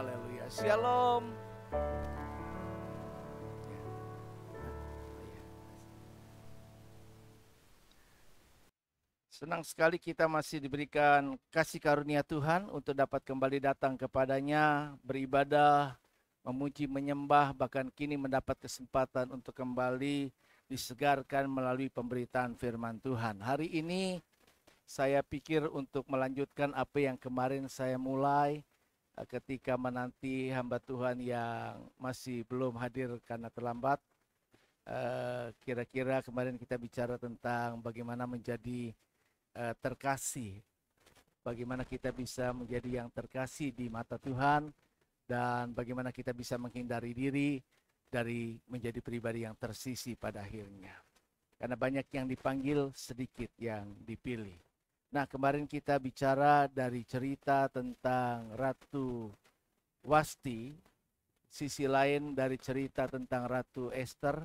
Haleluya. Shalom. Senang sekali kita masih diberikan kasih karunia Tuhan untuk dapat kembali datang kepadanya, beribadah, memuji, menyembah, bahkan kini mendapat kesempatan untuk kembali disegarkan melalui pemberitaan firman Tuhan. Hari ini saya pikir untuk melanjutkan apa yang kemarin saya mulai ketika menanti hamba Tuhan yang masih belum hadir karena terlambat. Kira-kira kemarin kita bicara tentang bagaimana menjadi terkasih, bagaimana kita bisa menjadi yang terkasih di mata Tuhan, dan bagaimana kita bisa menghindari diri dari menjadi pribadi yang tersisih pada akhirnya. Karena banyak yang dipanggil, sedikit yang dipilih. Nah, kemarin kita bicara dari cerita tentang Ratu Wasti, sisi lain dari cerita tentang Ratu Esther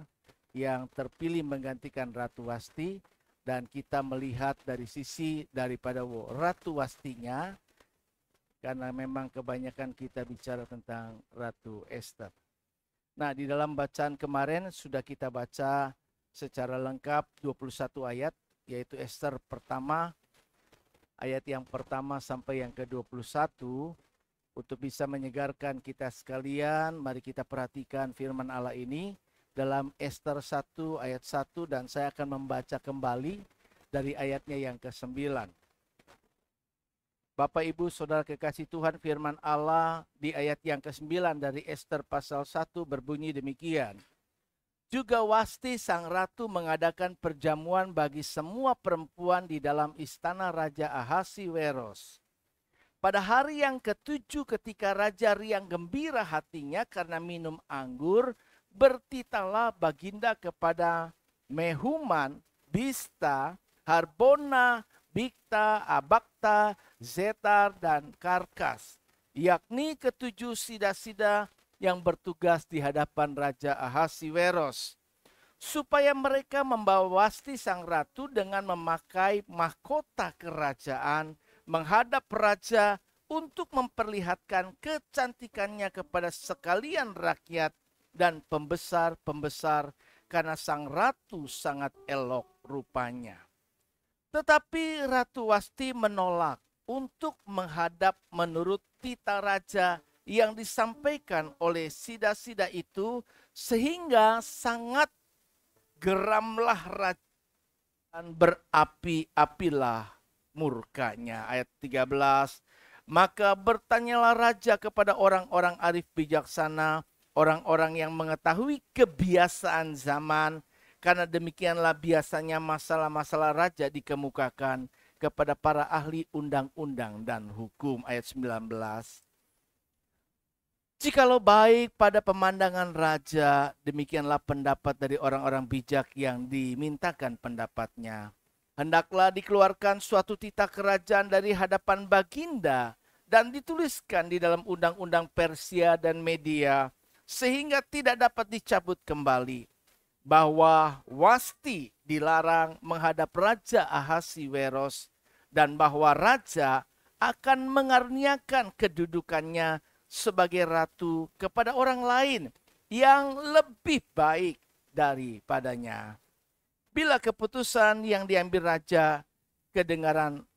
yang terpilih menggantikan Ratu Wasti, dan kita melihat dari sisi daripada Ratu Wastinya, karena memang kebanyakan kita bicara tentang Ratu Esther. Nah, di dalam bacaan kemarin sudah kita baca secara lengkap 21 ayat, yaitu Esther pertama, ayat yang pertama sampai yang ke-21. Untuk bisa menyegarkan kita sekalian, mari kita perhatikan firman Allah ini dalam Esther 1 ayat 1, dan saya akan membaca kembali dari ayatnya yang ke-9. Bapak Ibu Saudara kekasih Tuhan, firman Allah di ayat yang ke-9 dari Esther pasal 1 berbunyi demikian. Juga Wasti sang ratu mengadakan perjamuan bagi semua perempuan di dalam istana Raja Ahasiweros. Pada hari yang ke-7 ketika raja riang gembira hatinya karena minum anggur, bertitalah baginda kepada Mehuman, Bista, Harbona, Bikta, Abakta, Zetar, dan Karkas, yakni ke-7 sida-sida yang bertugas di hadapan Raja Ahasiweros, supaya mereka membawa Wasti sang ratu dengan memakai mahkota kerajaan menghadap raja untuk memperlihatkan kecantikannya kepada sekalian rakyat dan pembesar-pembesar, karena sang ratu sangat elok rupanya. Tetapi Ratu Wasti menolak untuk menghadap menurut tita raja yang disampaikan oleh sida-sida itu, sehingga sangat geramlah raja dan berapi-apilah murkanya. Ayat 13. Maka bertanyalah raja kepada orang-orang arif bijaksana, orang-orang yang mengetahui kebiasaan zaman, karena demikianlah biasanya masalah-masalah raja dikemukakan kepada para ahli undang-undang dan hukum. Ayat 19. Jikalau baik pada pemandangan raja, demikianlah pendapat dari orang-orang bijak yang dimintakan pendapatnya. Hendaklah dikeluarkan suatu tita kerajaan dari hadapan baginda dan dituliskan di dalam undang-undang Persia dan Media, sehingga tidak dapat dicabut kembali, bahwa Wasti dilarang menghadap Raja Ahasiweros, dan bahwa raja akan mengaruniakan kedudukannya sebagai ratu kepada orang lain yang lebih baik daripadanya. Bila keputusan yang diambil raja kedengaran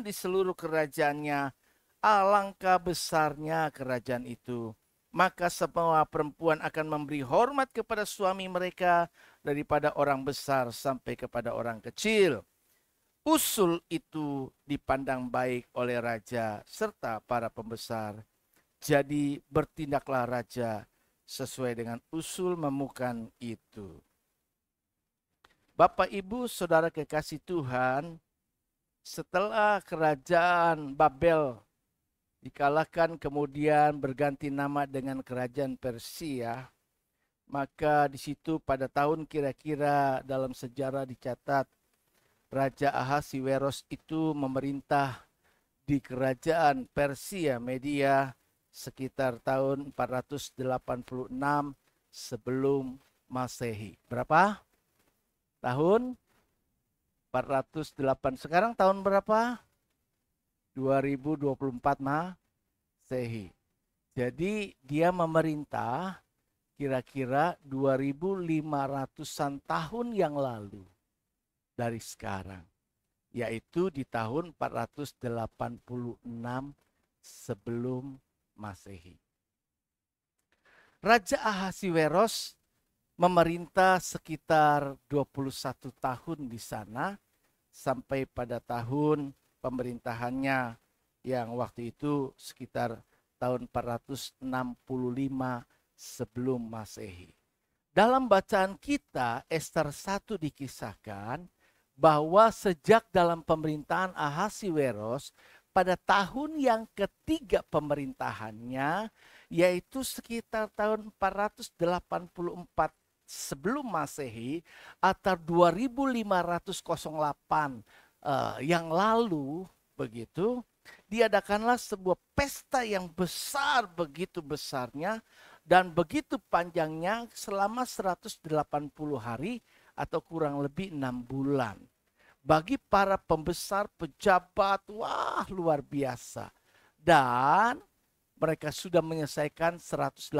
di seluruh kerajaannya, alangkah besarnya kerajaan itu, maka semua perempuan akan memberi hormat kepada suami mereka, daripada orang besar sampai kepada orang kecil. Usul itu dipandang baik oleh raja serta para pembesar. Jadi bertindaklah raja sesuai dengan usul memukan itu. Bapak, Ibu, Saudara kekasih Tuhan, setelah kerajaan Babel dikalahkan kemudian berganti nama dengan kerajaan Persia, maka di situ pada tahun kira-kira dalam sejarah dicatat Raja Ahasiweros itu memerintah di kerajaan Persia Media sekitar tahun 486 sebelum Masehi. Berapa? Tahun 408. Sekarang tahun berapa? 2024 Masehi. Jadi dia memerintah kira-kira 2500-an tahun yang lalu dari sekarang. Yaitu di tahun 486 sebelum Masehi. Raja Ahasiweros memerintah sekitar 21 tahun di sana sampai pada tahun pemerintahannya yang waktu itu sekitar tahun 465 sebelum Masehi. Dalam bacaan kita, Ester 1 dikisahkan bahwa sejak dalam pemerintahan Ahasiweros pada tahun yang ketiga pemerintahannya, yaitu sekitar tahun 484 sebelum Masehi atau 2508 yang lalu, begitu, diadakanlah sebuah pesta yang besar, begitu besarnya dan begitu panjangnya selama 180 hari atau kurang lebih 6 bulan. Bagi para pembesar, pejabat, wah luar biasa. Dan mereka sudah menyelesaikan 180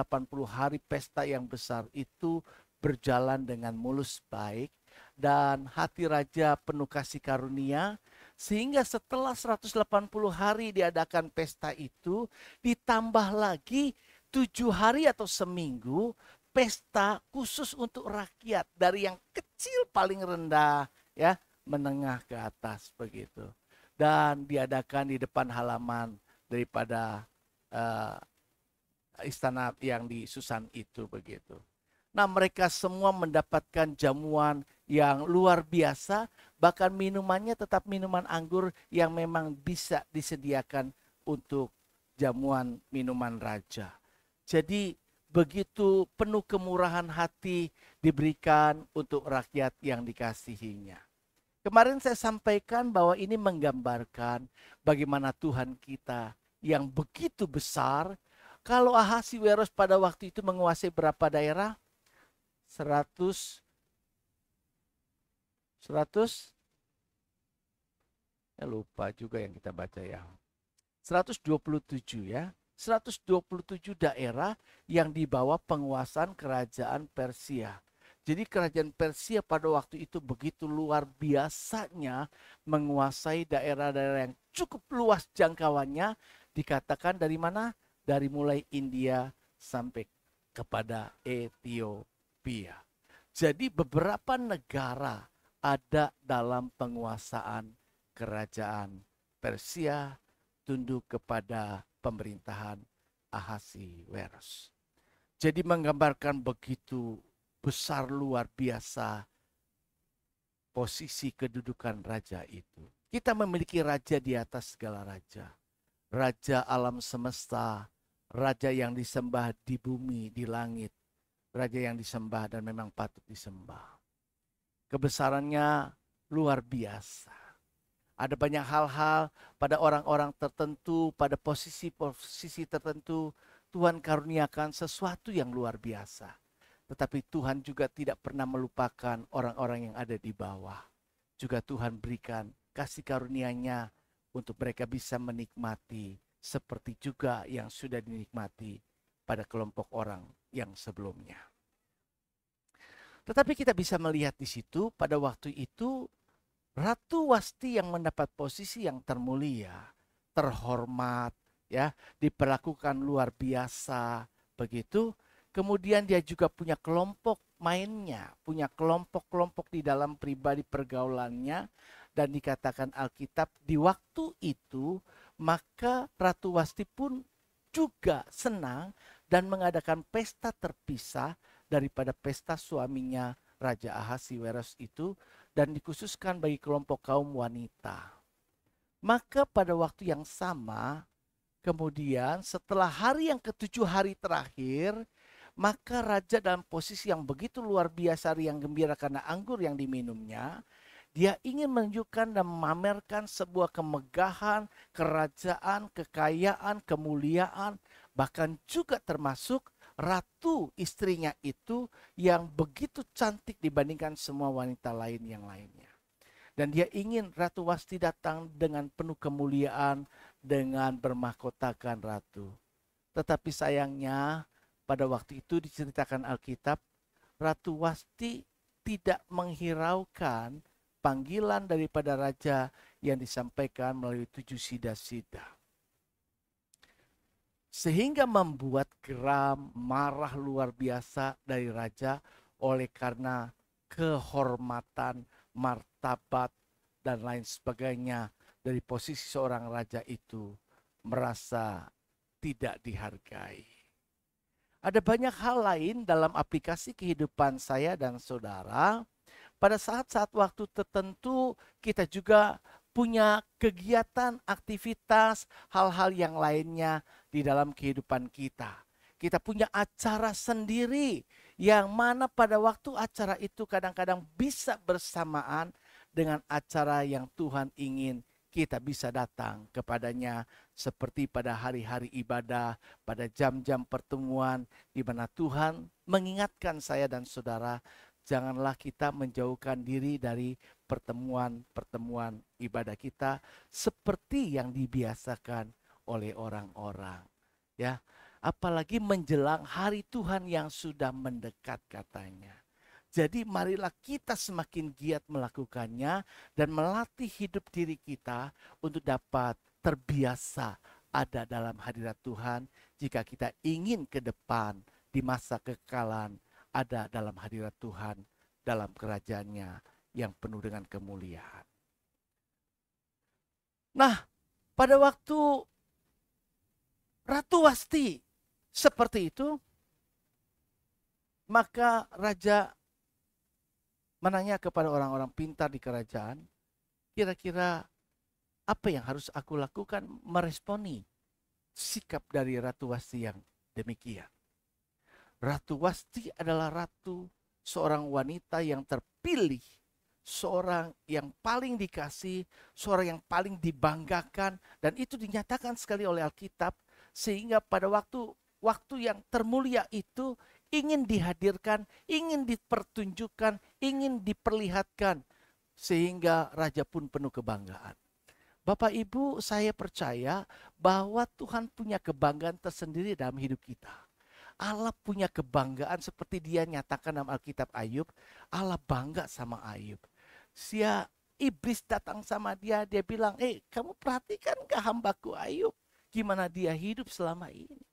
hari pesta yang besar itu berjalan dengan mulus baik. Dan hati raja penuh kasih karunia. Sehingga setelah 180 hari diadakan pesta itu, ditambah lagi 7 hari atau seminggu pesta khusus untuk rakyat dari yang kecil paling rendah ya, menengah ke atas begitu. Dan diadakan di depan halaman daripada istana yang di Susan itu begitu. Nah, mereka semua mendapatkan jamuan yang luar biasa, bahkan minumannya tetap minuman anggur yang memang bisa disediakan untuk jamuan minuman raja. Jadi begitu penuh kemurahan hati diberikan untuk rakyat yang dikasihinya. Kemarin saya sampaikan bahwa ini menggambarkan bagaimana Tuhan kita yang begitu besar. Kalau Ahasiweros pada waktu itu menguasai berapa daerah? 100 ya lupa juga yang kita baca ya. 127 ya. 127 daerah yang di bawah penguasaan kerajaan Persia. Jadi kerajaan Persia pada waktu itu begitu luar biasanya menguasai daerah-daerah yang cukup luas jangkauannya. Dikatakan dari mana? Dari mulai India sampai kepada Ethiopia. Jadi beberapa negara ada dalam penguasaan kerajaan Persia tunduk kepada pemerintahan Ahasiweros. Jadi menggambarkan begitu besar luar biasa posisi kedudukan raja itu. Kita memiliki raja di atas segala raja. Raja alam semesta, raja yang disembah di bumi, di langit. Raja yang disembah dan memang patut disembah. Kebesarannya luar biasa. Ada banyak hal-hal pada orang-orang tertentu, pada posisi-posisi tertentu, Tuhan karuniakan sesuatu yang luar biasa. Tetapi Tuhan juga tidak pernah melupakan orang-orang yang ada di bawah. Juga Tuhan berikan kasih karunia-Nya untuk mereka bisa menikmati seperti juga yang sudah dinikmati pada kelompok orang yang sebelumnya. Tetapi kita bisa melihat di situ pada waktu itu Ratu Wasti yang mendapat posisi yang termulia, terhormat, ya, diperlakukan luar biasa, begitu. Kemudian dia juga punya kelompok mainnya, punya kelompok-kelompok di dalam pribadi pergaulannya, dan dikatakan Alkitab di waktu itu maka Ratu Wasti pun juga senang dan mengadakan pesta terpisah daripada pesta suaminya Raja Ahasiweros itu, dan dikhususkan bagi kelompok kaum wanita. Maka pada waktu yang sama, kemudian setelah hari yang ke-7 hari terakhir, maka raja dalam posisi yang begitu luar biasa, yang gembira karena anggur yang diminumnya, dia ingin menunjukkan dan memamerkan sebuah kemegahan, kerajaan, kekayaan, kemuliaan, bahkan juga termasuk ratu istrinya itu yang begitu cantik dibandingkan semua wanita lain yang lainnya. Dan dia ingin Ratu Wasti datang dengan penuh kemuliaan, dengan bermahkotakan ratu. Tetapi sayangnya pada waktu itu diceritakan Alkitab, Ratu Wasti tidak menghiraukan panggilan daripada raja yang disampaikan melalui 7 sida-sida. Sehingga membuat geram, marah luar biasa dari raja oleh karena kehormatan, martabat, dan lain sebagainya dari posisi seorang raja itu merasa tidak dihargai. Ada banyak hal lain dalam aplikasi kehidupan saya dan saudara. Pada saat-saat waktu tertentu kita juga punya kegiatan, aktivitas, hal-hal yang lainnya di dalam kehidupan kita. Kita punya acara sendiri yang mana pada waktu acara itu kadang-kadang bisa bersamaan dengan acara yang Tuhan ingin kita bisa datang kepadanya, seperti pada hari-hari ibadah, pada jam-jam pertemuan di mana Tuhan mengingatkan saya dan saudara, janganlah kita menjauhkan diri dari pertemuan-pertemuan ibadah kita seperti yang dibiasakan oleh orang-orang. Ya, apalagi menjelang hari Tuhan yang sudah mendekat katanya. Jadi marilah kita semakin giat melakukannya dan melatih hidup diri kita untuk dapat terbiasa ada dalam hadirat Tuhan jika kita ingin ke depan di masa kekekalan ada dalam hadirat Tuhan dalam kerajaannya yang penuh dengan kemuliaan. Nah, pada waktu Ratu Wasti seperti itu, maka raja menanya kepada orang-orang pintar di kerajaan, kira-kira apa yang harus aku lakukan meresponi sikap dari Ratu Wasti yang demikian. Ratu Wasti adalah ratu, seorang wanita yang terpilih, seorang yang paling dikasih, seorang yang paling dibanggakan, dan itu dinyatakan sekali oleh Alkitab, sehingga pada waktu yang termulia itu ingin dihadirkan, ingin dipertunjukkan, ingin diperlihatkan, sehingga raja pun penuh kebanggaan. Bapak Ibu, saya percaya bahwa Tuhan punya kebanggaan tersendiri dalam hidup kita. Allah punya kebanggaan seperti dia nyatakan dalam Alkitab Ayub. Allah bangga sama Ayub. Iblis datang sama dia bilang, kamu perhatikan gak hambaku Ayub? Gimana dia hidup selama ini?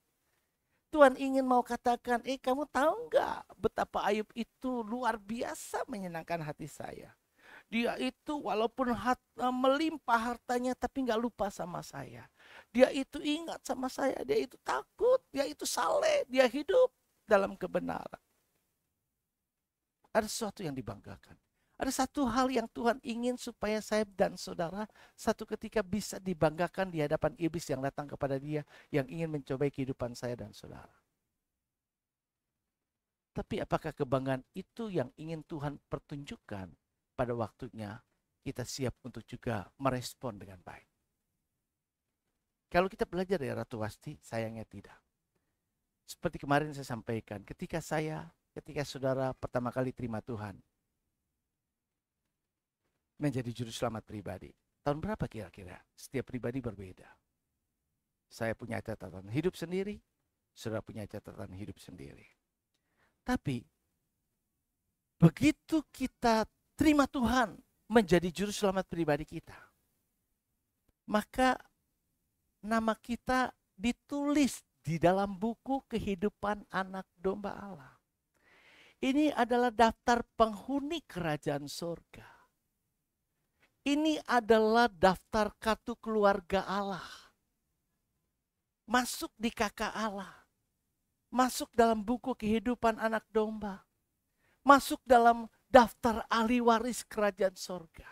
Tuhan ingin mau katakan, kamu tahu gak betapa Ayub itu luar biasa menyenangkan hati saya. Dia itu walaupun melimpah hartanya tapi gak lupa sama saya. Dia itu ingat sama saya, dia itu takut, dia itu saleh, dia hidup dalam kebenaran. Ada sesuatu yang dibanggakan. Ada satu hal yang Tuhan ingin supaya saya dan saudara satu ketika bisa dibanggakan di hadapan iblis yang datang kepada dia, yang ingin mencobai kehidupan saya dan saudara. Tapi apakah kebanggaan itu yang ingin Tuhan pertunjukkan pada waktunya kita siap untuk juga merespon dengan baik? Kalau kita belajar dari Ratu Wasti, sayangnya tidak. Seperti kemarin saya sampaikan, ketika saudara pertama kali terima Tuhan, menjadi juru selamat pribadi. Tahun berapa kira-kira? Setiap pribadi berbeda. Saya punya catatan hidup sendiri, saudara punya catatan hidup sendiri. Tapi begitu kita terima Tuhan menjadi juru selamat pribadi kita, maka nama kita ditulis di dalam buku kehidupan anak domba Allah. Ini adalah daftar penghuni kerajaan surga. Ini adalah daftar kartu keluarga Allah. Masuk di KK Allah. Masuk dalam buku kehidupan anak domba. Masuk dalam daftar ahli waris kerajaan surga.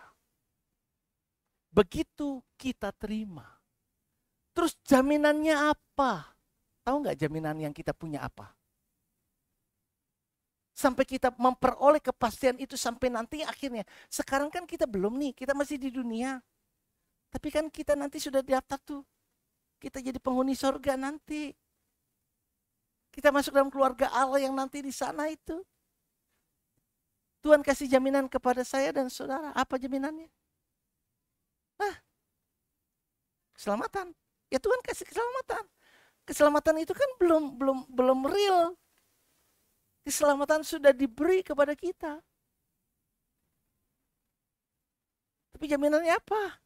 Begitu kita terima. Terus jaminannya apa? Tahu nggak jaminan yang kita punya apa? Sampai kita memperoleh kepastian itu sampai nanti akhirnya. Sekarang kan kita belum nih, kita masih di dunia. Tapi kan kita nanti sudah daftar tuh. Kita jadi penghuni surga nanti. Kita masuk dalam keluarga Allah yang nanti di sana itu. Tuhan kasih jaminan kepada saya dan saudara. Apa jaminannya? Nah, keselamatan. Ya Tuhan kasih keselamatan. Keselamatan itu kan belum real. Keselamatan sudah diberi kepada kita. Tapi jaminannya apa?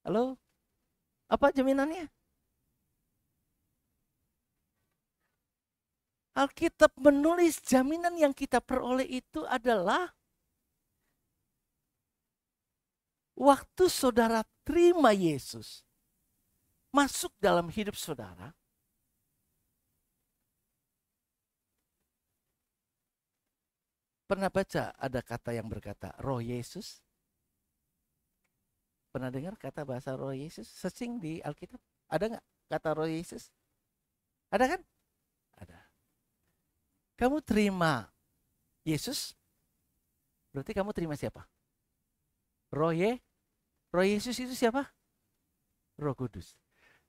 Halo? Apa jaminannya? Alkitab menulis jaminan yang kita peroleh itu adalah waktu saudara terima Yesus masuk dalam hidup saudara. Pernah baca ada kata yang berkata Roh Yesus? Pernah dengar kata bahasa Roh Yesus? Searching di Alkitab. Ada nggak kata Roh Yesus? Ada kan? Ada. Kamu terima Yesus, berarti kamu terima siapa? Roh Yesus itu siapa? Roh Kudus.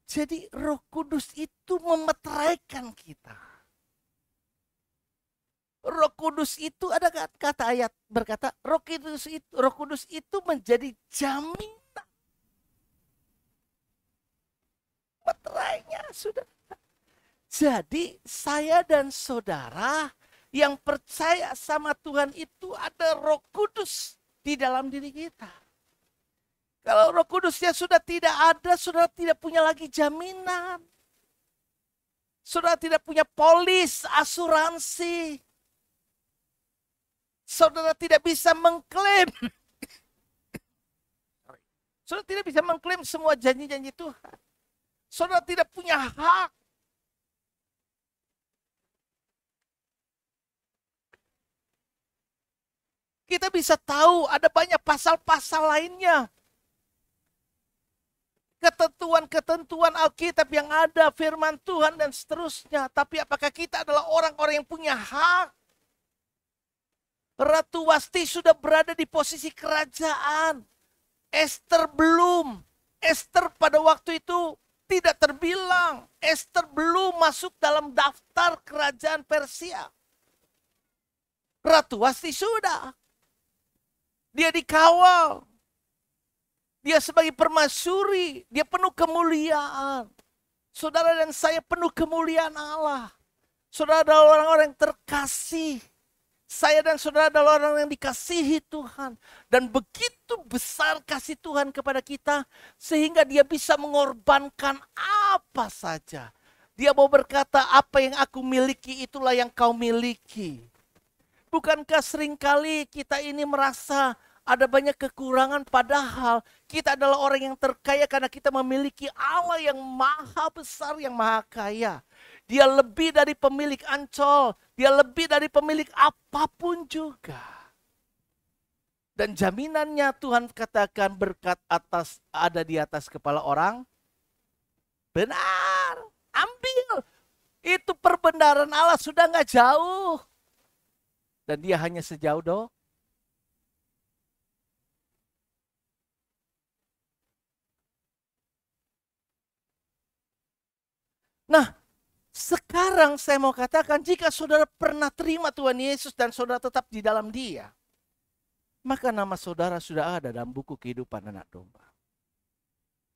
Jadi Roh Kudus itu memeteraikan kita. Roh Kudus itu ada kata ayat berkata Roh Kudus itu menjadi jaminan. Meterainya sudah. Jadi saya dan saudara yang percaya sama Tuhan itu ada Roh Kudus di dalam diri kita. Kalau Roh Kudusnya sudah tidak ada, saudara tidak punya lagi jaminan. Saudara tidak punya polis, asuransi. Saudara tidak bisa mengklaim. Saudara tidak bisa mengklaim semua janji-janji Tuhan. Saudara tidak punya hak. Kita bisa tahu ada banyak pasal-pasal lainnya. Ketentuan-ketentuan Alkitab yang ada, firman Tuhan dan seterusnya. Tapi apakah kita adalah orang-orang yang punya hak? Ratu Wasti sudah berada di posisi kerajaan. Esther belum. Esther pada waktu itu tidak terbilang. Esther belum masuk dalam daftar kerajaan Persia. Ratu Wasti sudah. Dia dikawal. Dia sebagai permaisuri. Dia penuh kemuliaan. Saudara dan saya penuh kemuliaan Allah. Saudara adalah orang-orang yang terkasih. Saya dan saudara adalah orang yang dikasihi Tuhan. Dan begitu besar kasih Tuhan kepada kita. Sehingga dia bisa mengorbankan apa saja. Dia mau berkata apa yang aku miliki itulah yang kau miliki. Bukankah seringkali kita ini merasa ada banyak kekurangan padahal kita adalah orang yang terkaya karena kita memiliki Allah yang maha besar, yang maha kaya. Dia lebih dari pemilik Ancol, dia lebih dari pemilik apapun juga. Dan jaminannya Tuhan katakan berkat atas ada di atas kepala orang. Benar, ambil. Itu perbendaharaan Allah sudah nggak jauh. Dan dia hanya sejauh doh. Nah, sekarang saya mau katakan jika saudara pernah terima Tuhan Yesus dan saudara tetap di dalam dia. Maka nama saudara sudah ada dalam buku kehidupan anak domba.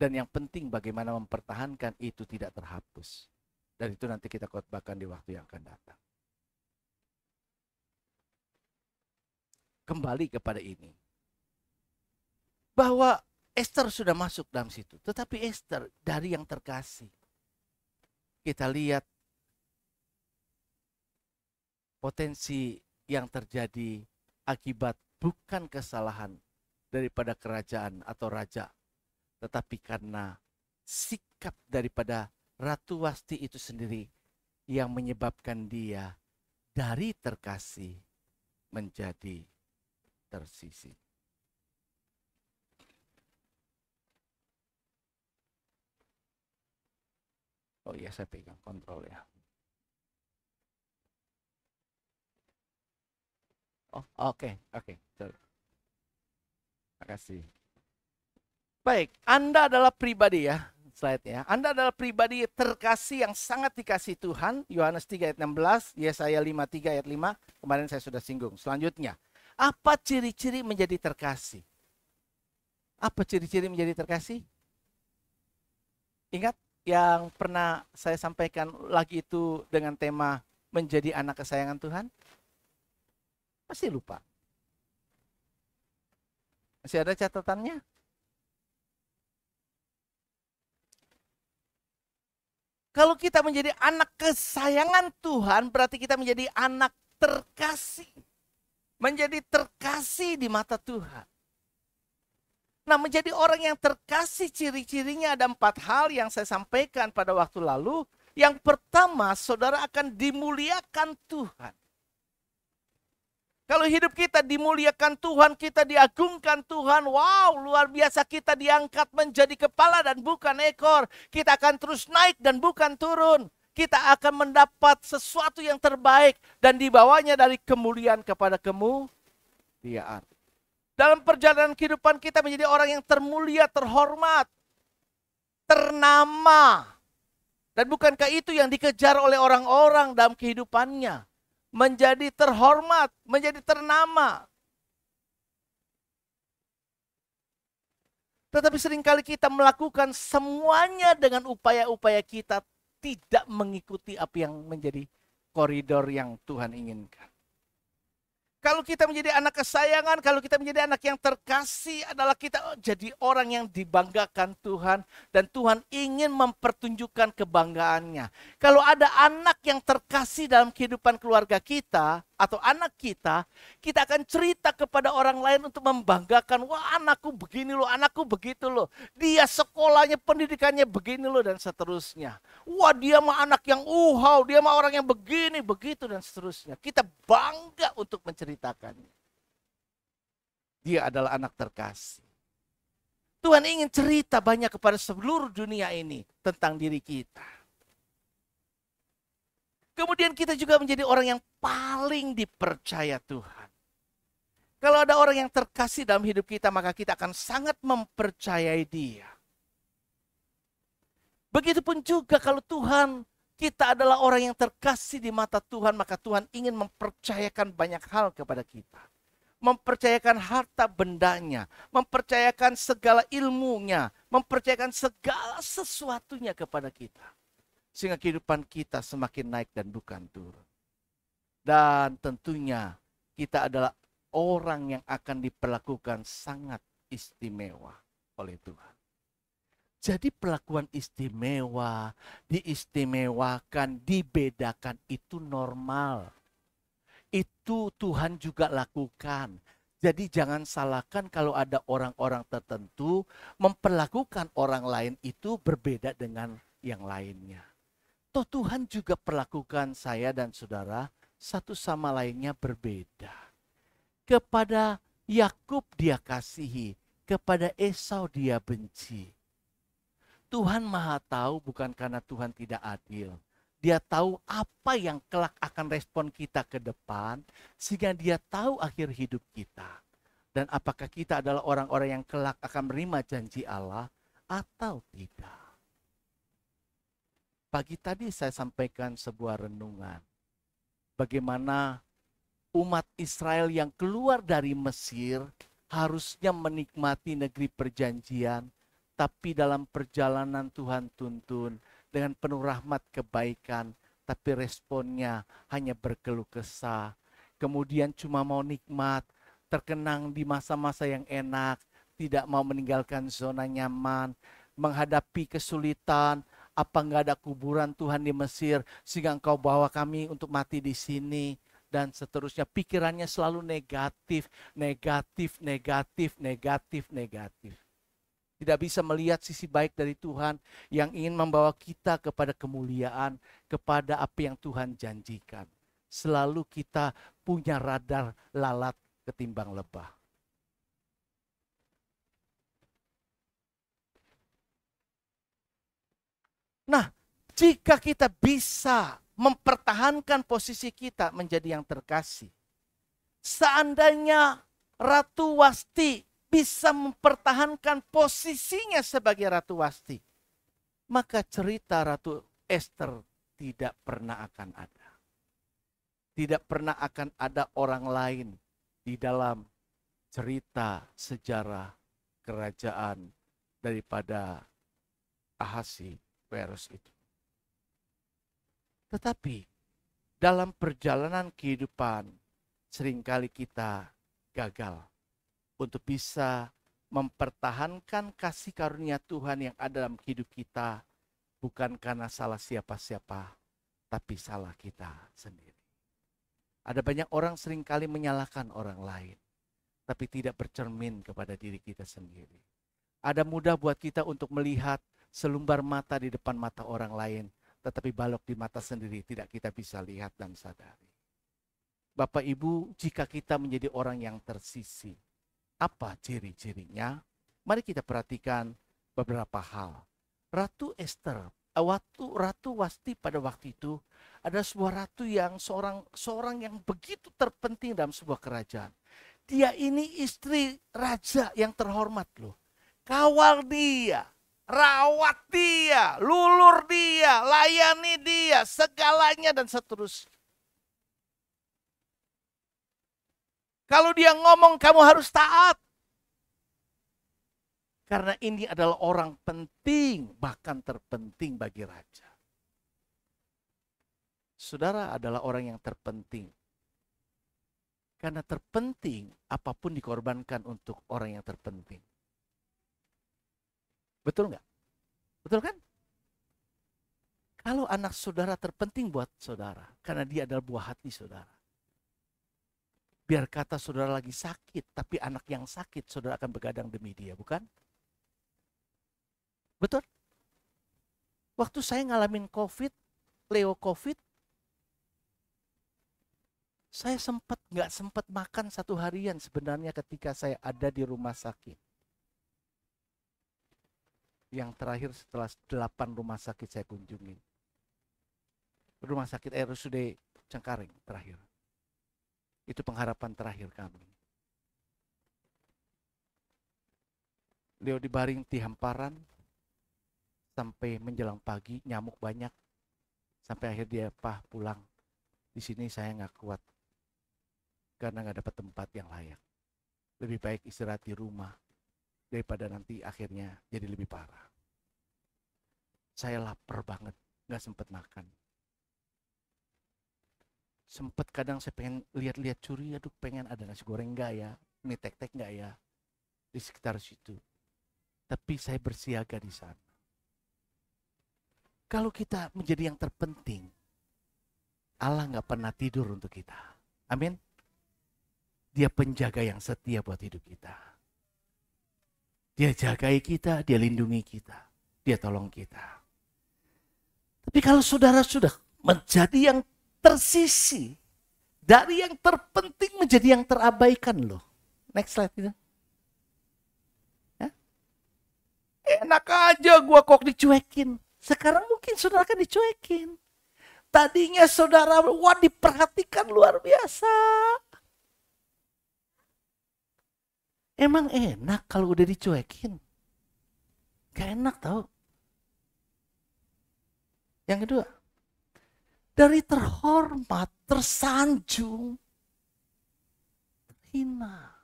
Dan yang penting bagaimana mempertahankan itu tidak terhapus. Dan itu nanti kita khotbahkan di waktu yang akan datang. Kembali kepada ini. Bahwa Esther sudah masuk dalam situ. Tetapi Esther dari yang terkasih. Kita lihat potensi yang terjadi akibat bukan kesalahan daripada kerajaan atau raja. Tetapi karena sikap daripada Ratu Wasti itu sendiri yang menyebabkan dia dari terkasih menjadi tersisih. Oh iya, saya pegang kontrol ya. Oh oke. Terima kasih. Baik, Anda adalah pribadi ya, slide ya. Anda adalah pribadi terkasih yang sangat dikasih Tuhan. Yohanes 3 ayat 16, Yesaya 53 ayat 5. Kemarin saya sudah singgung. Selanjutnya, Apa ciri-ciri menjadi terkasih? Apa ciri-ciri menjadi terkasih? Ingat yang pernah saya sampaikan lagi itu dengan tema menjadi anak kesayangan Tuhan? Pasti lupa. Masih ada catatannya? Kalau kita menjadi anak kesayangan Tuhan, berarti kita menjadi anak terkasih. Menjadi terkasih di mata Tuhan. Nah, menjadi orang yang terkasih ciri-cirinya ada 4 hal yang saya sampaikan pada waktu lalu. Yang pertama, saudara akan dimuliakan Tuhan. Kalau hidup kita dimuliakan Tuhan, kita diagungkan Tuhan, wow, luar biasa, kita diangkat menjadi kepala dan bukan ekor. Kita akan terus naik dan bukan turun. Kita akan mendapat sesuatu yang terbaik dan dibawanya dari kemuliaan kepada kemuliaan. Dalam perjalanan kehidupan kita menjadi orang yang termulia, terhormat, ternama. Dan bukankah itu yang dikejar oleh orang-orang dalam kehidupannya? Menjadi terhormat, menjadi ternama. Tetapi seringkali kita melakukan semuanya dengan upaya-upaya kita tidak mengikuti apa yang menjadi koridor yang Tuhan inginkan. Kalau kita menjadi anak kesayangan, kalau kita menjadi anak yang terkasih adalah kita jadi orang yang dibanggakan Tuhan. Dan Tuhan ingin mempertunjukkan kebanggaannya. Kalau ada anak yang terkasih dalam kehidupan keluarga kita atau anak kita akan cerita kepada orang lain untuk membanggakan. Wah, anakku begini loh, anakku begitu loh. Dia sekolahnya, pendidikannya begini loh dan seterusnya. Wah, dia mah anak yang dia mah orang yang begini, begitu dan seterusnya. Kita bangga untuk menceritakannya. Dia adalah anak terkasih. Tuhan ingin cerita banyak kepada seluruh dunia ini tentang diri kita. Kemudian kita juga menjadi orang yang paling dipercaya Tuhan. Kalau ada orang yang terkasih dalam hidup kita, maka kita akan sangat mempercayai dia. Begitupun juga kalau Tuhan, kita adalah orang yang terkasih di mata Tuhan, maka Tuhan ingin mempercayakan banyak hal kepada kita. Mempercayakan harta bendanya, mempercayakan segala ilmunya, mempercayakan segala sesuatunya kepada kita. Sehingga kehidupan kita semakin naik dan bukan turun. Dan tentunya kita adalah orang yang akan diperlakukan sangat istimewa oleh Tuhan. Jadi perlakuan istimewa, diistimewakan, dibedakan itu normal. Itu Tuhan juga lakukan. Jadi jangan salahkan kalau ada orang-orang tertentu memperlakukan orang lain itu berbeda dengan yang lainnya. Toh Tuhan juga perlakukan saya dan saudara satu sama lainnya berbeda. Kepada Yakub dia kasihi, kepada Esau dia benci. Tuhan Maha tahu bukan karena Tuhan tidak adil. Dia tahu apa yang kelak akan respon kita ke depan, sehingga dia tahu akhir hidup kita. Dan apakah kita adalah orang-orang yang kelak akan menerima janji Allah atau tidak. Pagi tadi saya sampaikan sebuah renungan. Bagaimana umat Israel yang keluar dari Mesir harusnya menikmati negeri perjanjian. Tapi dalam perjalanan Tuhan tuntun dengan penuh rahmat kebaikan. Tapi responnya hanya berkeluh kesah. Kemudian cuma mau nikmat, terkenang di masa-masa yang enak. Tidak mau meninggalkan zona nyaman, menghadapi kesulitan. Apa enggak ada kuburan Tuhan di Mesir sehingga engkau bawa kami untuk mati di sini dan seterusnya. Pikirannya selalu negatif, negatif, negatif, negatif, negatif. Tidak bisa melihat sisi baik dari Tuhan yang ingin membawa kita kepada kemuliaan, kepada apa yang Tuhan janjikan. Selalu kita punya radar lalat ketimbang lebah. Nah, jika kita bisa mempertahankan posisi kita menjadi yang terkasih. Seandainya Ratu Wasti bisa mempertahankan posisinya sebagai Ratu Wasti, maka cerita Ratu Esther tidak pernah akan ada. Tidak pernah akan ada orang lain di dalam cerita sejarah kerajaan daripada Ahasiweros itu. Tetapi dalam perjalanan kehidupan seringkali kita gagal untuk bisa mempertahankan kasih karunia Tuhan yang ada dalam hidup kita, bukan karena salah siapa-siapa, tapi salah kita sendiri. Ada banyak orang seringkali menyalahkan orang lain, tapi tidak bercermin kepada diri kita sendiri. Ada mudah buat kita untuk melihat selumbar mata di depan mata orang lain, tetapi balok di mata sendiri tidak kita bisa lihat dan sadari. Bapak Ibu, jika kita menjadi orang yang tersisih, apa ciri-cirinya? Mari kita perhatikan beberapa hal. Ratu Esther, Ratu Wasti pada waktu itu ada sebuah ratu yang seorang yang begitu terpenting dalam sebuah kerajaan. Dia ini istri raja yang terhormat loh. Kawal dia, rawat dia, lulur dia, layani dia, segalanya dan seterusnya. Kalau dia ngomong kamu harus taat. Karena ini adalah orang penting, bahkan terpenting bagi raja. Saudara adalah orang yang terpenting. Karena terpenting, apapun dikorbankan untuk orang yang terpenting. Betul nggak? Betul kan? Kalau anak saudara terpenting buat saudara, karena dia adalah buah hati saudara. Biar kata saudara lagi sakit, tapi anak yang sakit, saudara akan begadang demi dia, bukan? Betul? Waktu saya ngalamin Leo COVID, saya nggak sempat makan 1 harian sebenarnya ketika saya ada di rumah sakit. Yang terakhir setelah 8 rumah sakit saya kunjungi. Rumah sakit RSUD Cengkareng terakhir. Itu pengharapan terakhir kami. Leo dibaring di hamparan sampai menjelang pagi, nyamuk banyak. Sampai akhir dia, "Pak, pulang. Di sini saya nggak kuat karena nggak dapat tempat yang layak. Lebih baik istirahat di rumah daripada nanti akhirnya jadi lebih parah." Saya lapar banget, nggak sempat makan. Sempat kadang saya pengen lihat-lihat curi, aduh pengen ada nasi goreng nggak ya, mie tek-tek nggak ya di sekitar situ. Tapi saya bersiaga di sana. Kalau kita menjadi yang terpenting, Allah nggak pernah tidur untuk kita. Amin. Dia penjaga yang setia buat hidup kita. Dia jagai kita, dia lindungi kita, dia tolong kita. Tapi kalau saudara sudah menjadi yang tersisih, dari yang terpenting menjadi yang terabaikan loh. Next slide gitu. Ya? Enak aja gua kok dicuekin. Sekarang mungkin saudara kan dicuekin. Tadinya saudara diperhatikan luar biasa. Emang enak kalau udah dicuekin? Gak enak tau. Yang kedua, dari terhormat, tersanjung, hina.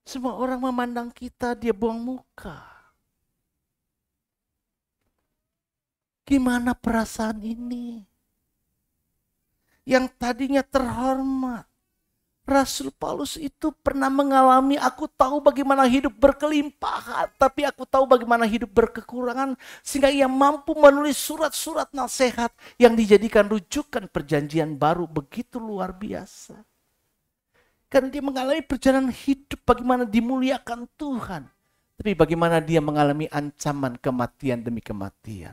Semua orang memandang kita, dia buang muka. Gimana perasaan ini? Yang tadinya terhormat. Rasul Paulus itu pernah mengalami, aku tahu bagaimana hidup berkelimpahan, tapi aku tahu bagaimana hidup berkekurangan, sehingga ia mampu menulis surat-surat nasihat yang dijadikan rujukan perjanjian baru. Begitu luar biasa. Karena dia mengalami perjalanan hidup bagaimana dimuliakan Tuhan, tapi bagaimana dia mengalami ancaman kematian demi kematian.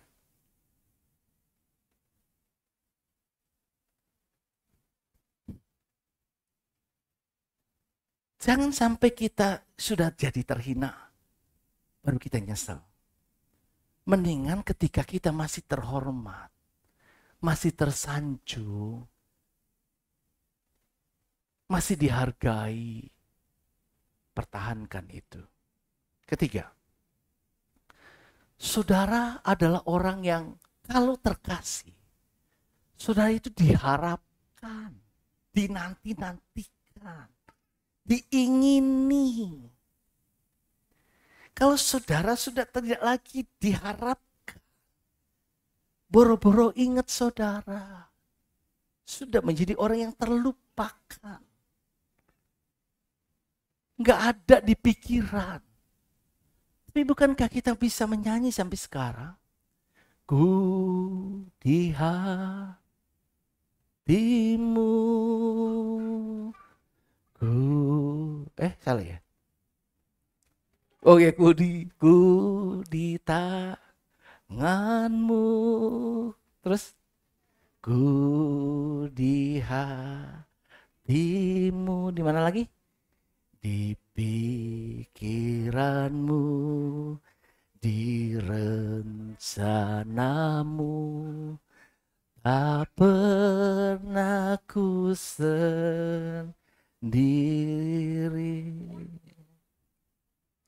Jangan sampai kita sudah jadi terhina, baru kita nyesel. Mendingan ketika kita masih terhormat, masih tersanjung, masih dihargai, pertahankan itu. Ketiga, saudara adalah orang yang kalau terkasih, saudara itu diharapkan, dinanti-nantikan. diharapkan, diingini. Kalau saudara sudah tidak lagi diharapkan, boro-boro ingat saudara, sudah menjadi orang yang terlupakan. Nggak ada di pikiran. Tapi bukankah kita bisa menyanyi sampai sekarang? Ku di hatimu, ku, salah ya? Oke, ku di tanganmu. Terus, ku di hatimu. Di mana lagi? Di pikiranmu, di rencanamu, tak pernah ku sendiri.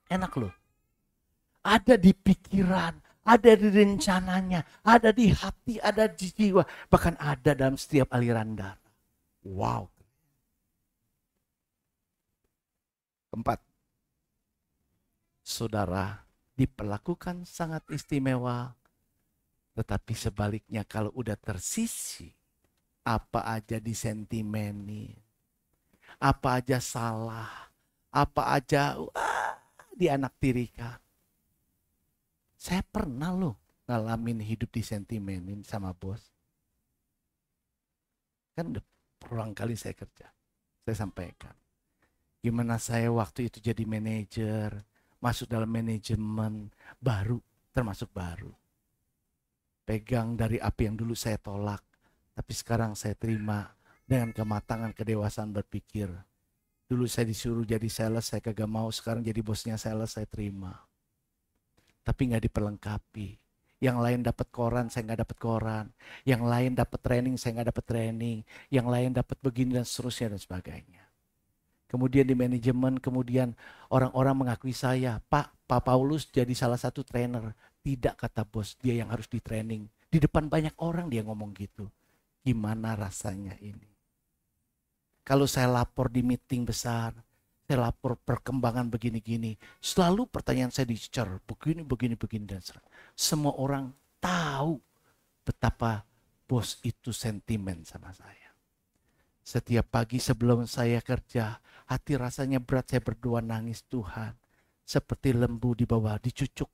Enak loh. Ada di pikiran, ada di rencananya, ada di hati, ada di jiwa, bahkan ada dalam setiap aliran darah. Wow. Keempat, saudara diperlakukan sangat istimewa, tetapi sebaliknya kalau udah tersisi, apa aja disentimenin, apa aja salah, apa aja dianaktirikan. Saya pernah loh ngalamin hidup disentimenin sama bos. Kan udah berulang kali saya kerja, saya sampaikan. Gimana saya waktu itu jadi manajer, masuk dalam manajemen baru, termasuk baru. Pegang dari api yang dulu saya tolak, tapi sekarang saya terima dengan kematangan kedewasaan berpikir. Dulu saya disuruh jadi sales, saya kagak mau, sekarang jadi bosnya sales, saya terima. Tapi nggak diperlengkapi. Yang lain dapat koran, saya nggak dapat koran. Yang lain dapat training, saya nggak dapat training. Yang lain dapat begini dan seterusnya dan sebagainya. Kemudian di manajemen, kemudian orang-orang mengakui saya, Pak Paulus jadi salah satu trainer. Tidak, kata bos, dia yang harus di training. Di depan banyak orang dia ngomong gitu. Gimana rasanya ini? Kalau saya lapor di meeting besar, saya lapor perkembangan begini-gini, selalu pertanyaan saya dicecar, begini, dan semua orang tahu betapa bos itu sentimen sama saya. Setiap pagi sebelum saya kerja, hati rasanya berat, saya berdoa nangis, Tuhan. Seperti lembu di bawah dicucuk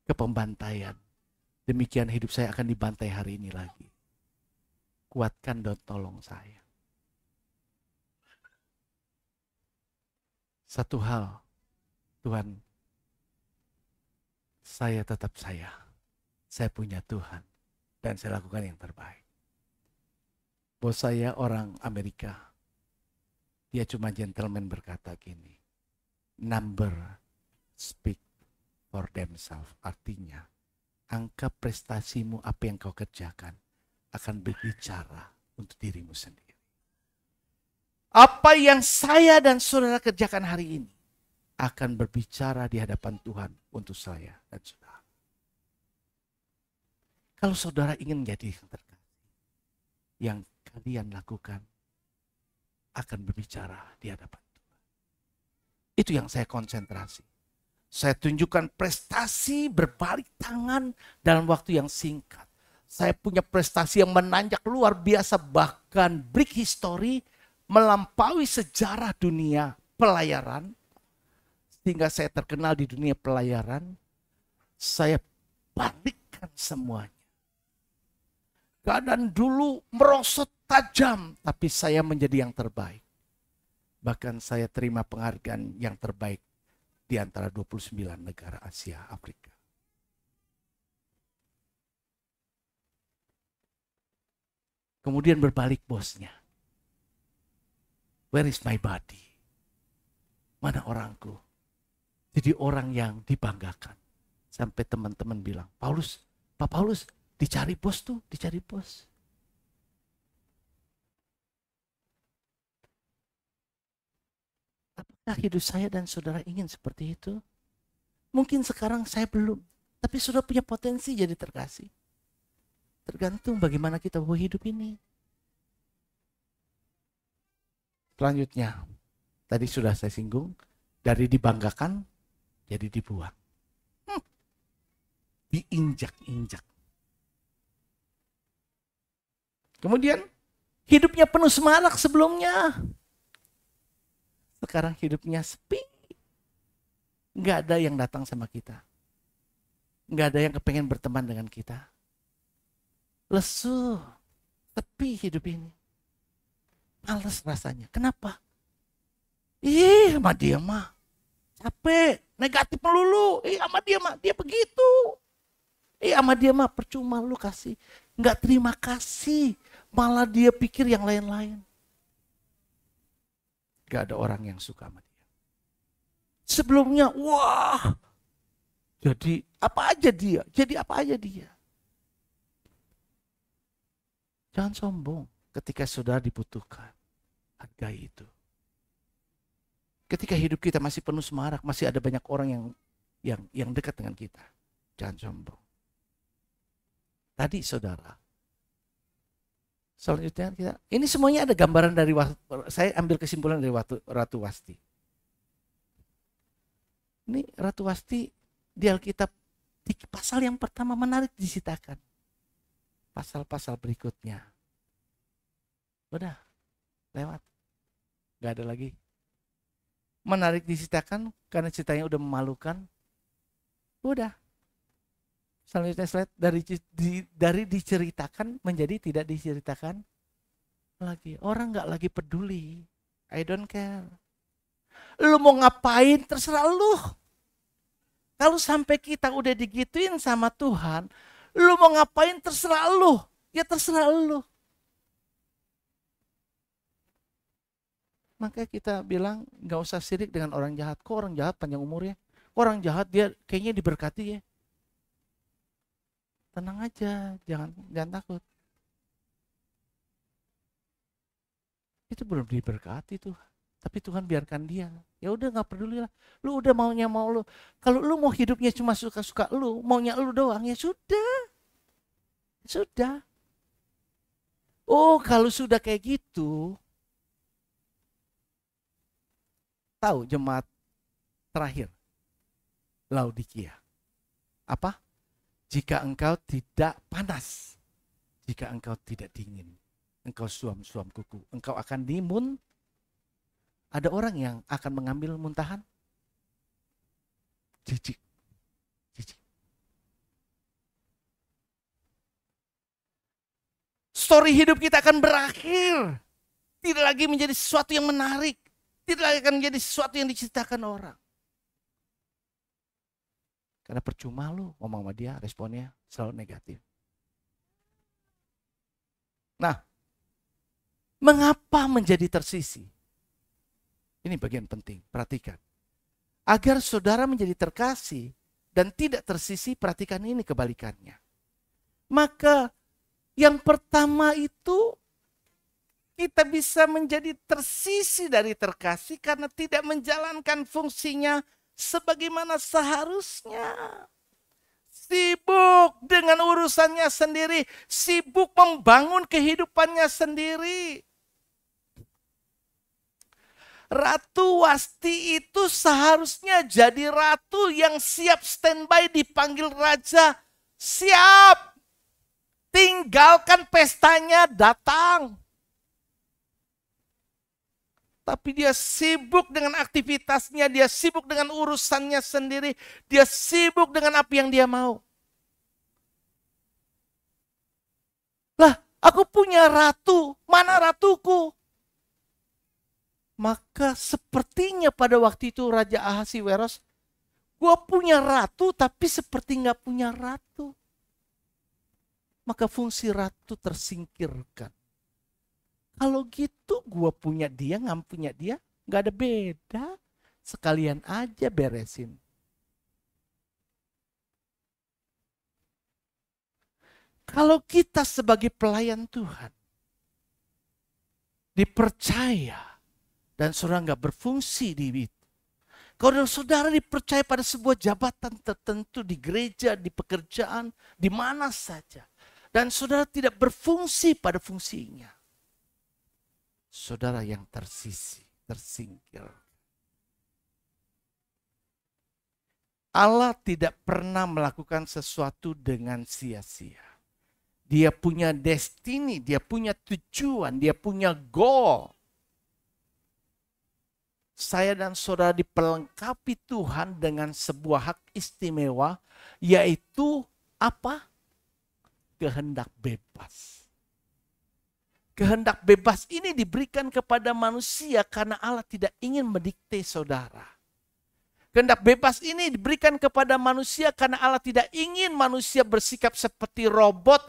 ke pembantaian. Demikian hidup saya akan dibantai hari ini lagi. Kuatkan dan tolong saya. Satu hal, Tuhan, saya tetap saya. Saya punya Tuhan dan saya lakukan yang terbaik. Bos saya orang Amerika. Dia cuma gentleman berkata gini. Number speak for themselves. Artinya, angka prestasimu apa yang kau kerjakan akan berbicara untuk dirimu sendiri. Apa yang saya dan saudara kerjakan hari ini akan berbicara di hadapan Tuhan untuk saya dan saudara. Kalau saudara ingin menjadi yang terkasih, yang kalian lakukan akan berbicara di hadapan Tuhan. Itu yang saya konsentrasi. Saya tunjukkan prestasi berbalik tangan dalam waktu yang singkat. Saya punya prestasi yang menanjak luar biasa, bahkan break history, melampaui sejarah dunia pelayaran. Sehingga saya terkenal di dunia pelayaran. Saya balikkan semuanya. Keadaan dulu merosot tajam, tapi saya menjadi yang terbaik. Bahkan saya terima penghargaan yang terbaik di antara 29 negara Asia Afrika. Kemudian berbalik bosnya. Where is my body? Mana orangku? Jadi orang yang dibanggakan. Sampai teman-teman bilang, Pak Paulus, dicari bos tuh, dicari bos. Apakah hidup saya dan saudara ingin seperti itu? Mungkin sekarang saya belum, tapi sudah punya potensi jadi terkasih. Tergantung bagaimana kita bawa hidup ini. Selanjutnya, tadi sudah saya singgung, dari dibanggakan jadi dibuang. Diinjak-injak. Kemudian hidupnya penuh semarak sebelumnya. Sekarang hidupnya sepi. Nggak ada yang datang sama kita. Nggak ada yang kepengen berteman dengan kita. Lesu, sepi hidup ini. Males rasanya. Kenapa? Sama dia mah capek, negatif melulu. Sama dia mah dia begitu. Sama dia mah percuma lu kasih. Nggak terima kasih. Malah dia pikir yang lain-lain. Gak ada orang yang suka sama dia. Sebelumnya, wah, jadi apa aja dia. Jadi apa aja dia. Jangan sombong ketika saudara dibutuhkan. Hargai itu. Ketika hidup kita masih penuh semarak, masih ada banyak orang yang dekat dengan kita. Jangan sombong. Tadi saudara, selanjutnya kita, ini semuanya ada gambaran dari, saya ambil kesimpulan dari Ratu Wasti. Ini Ratu Wasti di Alkitab di pasal yang pertama menarik disitakan. Pasal-pasal berikutnya. Udah, lewat. Gak ada lagi. Menarik disitakan karena ceritanya udah memalukan. Udah. Selanjutnya slide, dari diceritakan menjadi tidak diceritakan lagi. Orang gak lagi peduli. I don't care. Lu mau ngapain terserah lu. Kalau sampai kita udah digituin sama Tuhan, lu mau ngapain terserah lu. Ya terserah lu. Makanya kita bilang gak usah sirik dengan orang jahat. Kok orang jahat panjang umurnya? Kok orang jahat dia kayaknya diberkati ya? Tenang aja, jangan takut. Itu belum diberkati tuh. Tapi Tuhan biarkan dia. Ya udah nggak peduli lah. Lu udah maunya mau lu. Kalau lu mau hidupnya cuma suka-suka lu, maunya lu doang, ya sudah. Sudah. Oh, kalau sudah kayak gitu, tahu jemaat terakhir Laodikia. Apa? Jika engkau tidak panas, jika engkau tidak dingin, engkau suam-suam kuku, engkau akan dimun. Ada orang yang akan mengambil muntahan. Jijik. Story hidup kita akan berakhir. Tidak lagi menjadi sesuatu yang menarik. Tidak lagi akan menjadi sesuatu yang diceritakan orang. Karena percuma lu ngomong sama dia, responnya selalu negatif. Nah, mengapa menjadi tersisi? Ini bagian penting, perhatikan. Agar saudara menjadi terkasih dan tidak tersisi, perhatikan ini kebalikannya. Maka yang pertama itu kita bisa menjadi tersisi dari terkasih karena tidak menjalankan fungsinya sebagaimana seharusnya. Sibuk dengan urusannya sendiri, sibuk membangun kehidupannya sendiri. Ratu Wasti itu seharusnya jadi ratu yang siap standby dipanggil raja. Siap. Tinggalkan pestanya, datang. Tapi dia sibuk dengan aktivitasnya, dia sibuk dengan urusannya sendiri, dia sibuk dengan apa yang dia mau. Lah, aku punya ratu, mana ratuku? Maka sepertinya pada waktu itu Raja Ahasiweros, gue punya ratu tapi seperti gak punya ratu. Maka fungsi ratu tersingkirkan. Kalau gitu gue punya dia, nggak punya dia, nggak ada beda. Sekalian aja beresin. Kalau kita sebagai pelayan Tuhan, dipercaya, dan saudara nggak berfungsi di itu. Kalau saudara dipercaya pada sebuah jabatan tertentu di gereja, di pekerjaan, di mana saja. Dan saudara tidak berfungsi pada fungsinya. saudara yang tersingkir. Allah tidak pernah melakukan sesuatu dengan sia-sia. Dia punya destiny, dia punya tujuan, dia punya goal. Saya dan saudara diperlengkapi Tuhan dengan sebuah hak istimewa, yaitu apa? Kehendak bebas. Kehendak bebas ini diberikan kepada manusia karena Allah tidak ingin mendikte saudara. Kehendak bebas ini diberikan kepada manusia karena Allah tidak ingin manusia bersikap seperti robot.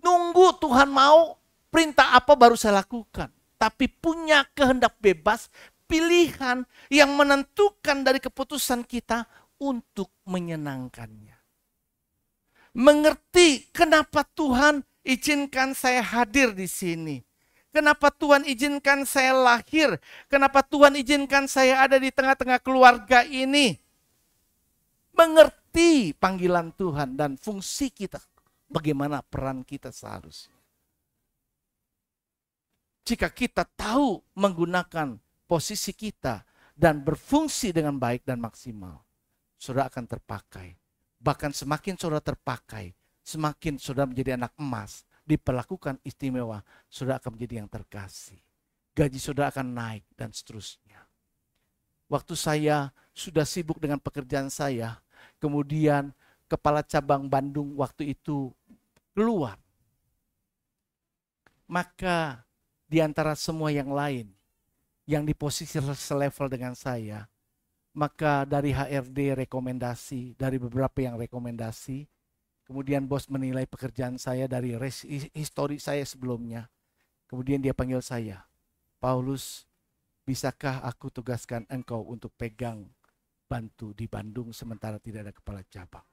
Nunggu Tuhan mau, perintah apa baru saya lakukan. Tapi punya kehendak bebas, pilihan yang menentukan dari keputusan kita untuk menyenangkannya. Mengerti kenapa Tuhan izinkan saya hadir di sini. Kenapa Tuhan izinkan saya lahir? Kenapa Tuhan izinkan saya ada di tengah-tengah keluarga ini? Mengerti panggilan Tuhan dan fungsi kita. Bagaimana peran kita seharusnya. Jika kita tahu menggunakan posisi kita dan berfungsi dengan baik dan maksimal, saudara akan terpakai. Bahkan semakin saudara terpakai, semakin saudara menjadi anak emas, diperlakukan istimewa, saudara akan menjadi yang terkasih. Gaji saudara akan naik dan seterusnya. Waktu saya sudah sibuk dengan pekerjaan saya, kemudian kepala cabang Bandung waktu itu keluar. Maka di antara semua yang lain, yang di posisi selevel dengan saya, maka dari HRD rekomendasi, dari beberapa yang rekomendasi, kemudian bos menilai pekerjaan saya dari histori saya sebelumnya. Kemudian dia panggil saya, Paulus, bisakah aku tugaskan engkau untuk pegang bantu di Bandung sementara tidak ada kepala cabang?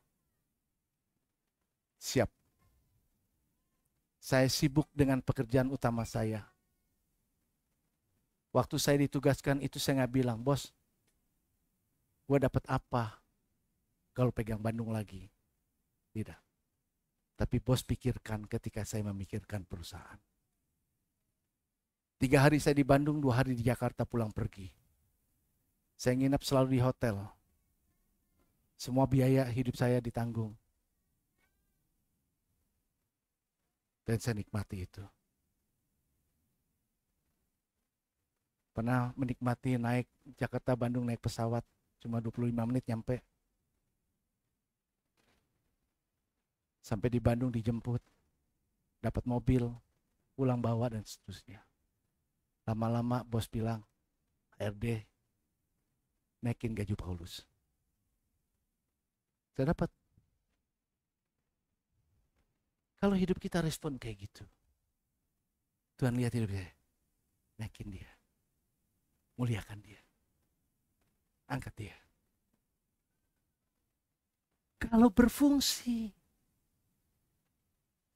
Siap. Saya sibuk dengan pekerjaan utama saya. Waktu saya ditugaskan itu saya nggak bilang, bos, gue dapat apa kalau pegang Bandung lagi? Tidak. Tapi bos pikirkan ketika saya memikirkan perusahaan. 3 hari saya di Bandung, 2 hari di Jakarta pulang pergi. Saya nginap selalu di hotel. Semua biaya hidup saya ditanggung. Dan saya nikmati itu. Pernah menikmati naik Jakarta Bandung naik pesawat. Cuma 25 menit nyampe. Sampai di Bandung dijemput, dapat mobil, pulang bawa dan seterusnya. Lama-lama bos bilang, HRD, naikin gaji Paulus. Saya dapat. Kalau hidup kita respon kayak gitu, Tuhan lihat hidup saya, naikin dia, muliakan dia, angkat dia. Kalau berfungsi,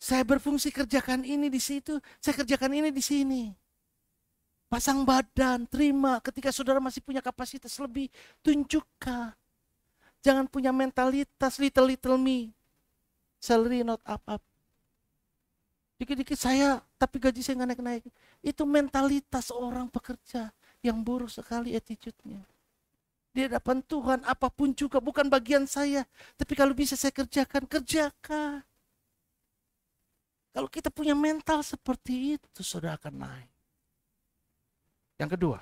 saya berfungsi kerjakan ini di situ, saya kerjakan ini di sini. Pasang badan, terima. Ketika saudara masih punya kapasitas lebih, tunjukkan. Jangan punya mentalitas little me. Salary not up. Dikit-dikit saya, tapi gaji saya nggak naik-naik. Itu mentalitas orang pekerja yang buruk sekali attitude-nya. Di hadapan Tuhan apapun juga bukan bagian saya. Tapi kalau bisa saya kerjakan, kerjakan. Kalau kita punya mental seperti itu, saudara akan naik. Yang kedua,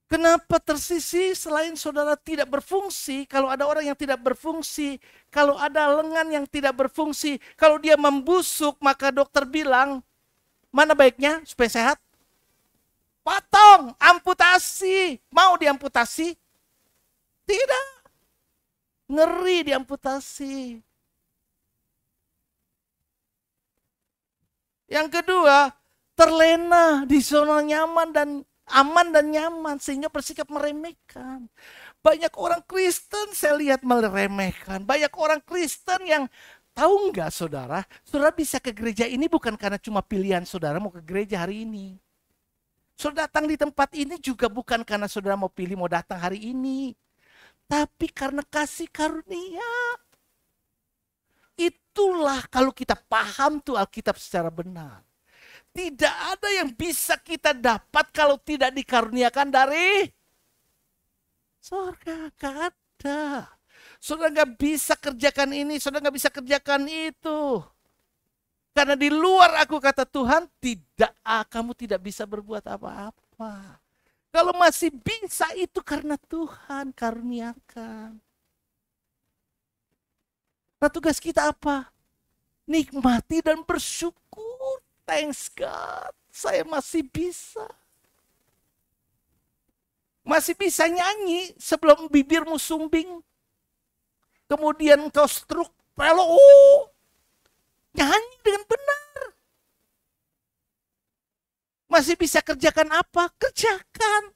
kenapa tersisih selain saudara tidak berfungsi? Kalau ada orang yang tidak berfungsi, kalau ada lengan yang tidak berfungsi, kalau dia membusuk, maka dokter bilang, mana baiknya supaya sehat? Potong, amputasi. Mau diamputasi? Tidak. Ngeri diamputasi. Yang kedua, terlena di zona nyaman dan aman dan nyaman sehingga bersikap meremehkan. Banyak orang Kristen saya lihat meremehkan. Banyak orang Kristen yang tahu nggak saudara, saudara bisa ke gereja ini bukan karena cuma pilihan saudara mau ke gereja hari ini. Saudara datang di tempat ini juga bukan karena saudara mau pilih mau datang hari ini. Tapi karena kasih karunia. Itulah kalau kita paham tuh Alkitab secara benar. tidak ada yang bisa kita dapat kalau tidak dikaruniakan dari surga. Gak ada. Saudara gak bisa kerjakan ini, saudara gak bisa kerjakan itu. Karena di luar aku, kata Tuhan, kamu tidak bisa berbuat apa-apa. Kalau masih bisa itu karena Tuhan karuniakan. Nah, tugas kita apa? Nikmati dan bersyukur. Thanks God, saya masih bisa. Masih bisa nyanyi sebelum bibirmu sumbing. Kemudian kau stroke, nyanyi dengan benar. Masih bisa kerjakan apa? Kerjakan.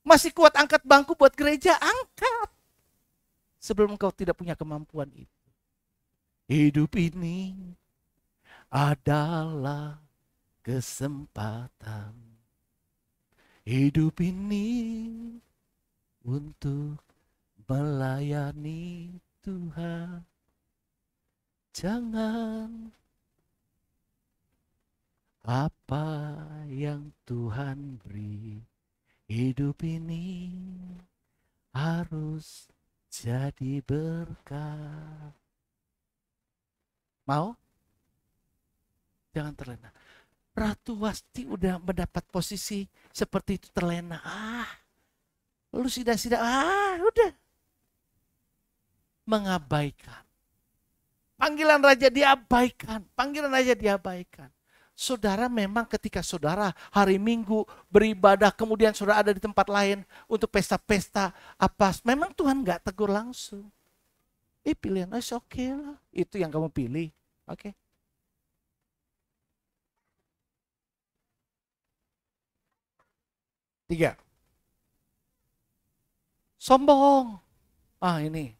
Masih kuat angkat bangku buat gereja? Angkat. Sebelum kau tidak punya kemampuan itu. Hidup ini adalah kesempatan. Hidup ini untuk melayani Tuhan. Jangan apa yang Tuhan beri. Hidup ini harus jadi berkat. Mau? Jangan terlena. Ratu Wasti udah mendapat posisi seperti itu, terlena. Lu sidang-sidang, udah. Mengabaikan. Panggilan raja diabaikan. Panggilan raja diabaikan. Saudara memang ketika saudara hari Minggu beribadah, kemudian saudara ada di tempat lain untuk pesta-pesta apa, memang Tuhan gak tegur langsung. Pilihan, oke lah. Itu yang kamu pilih. Oke. Tiga. Sombong. Ini.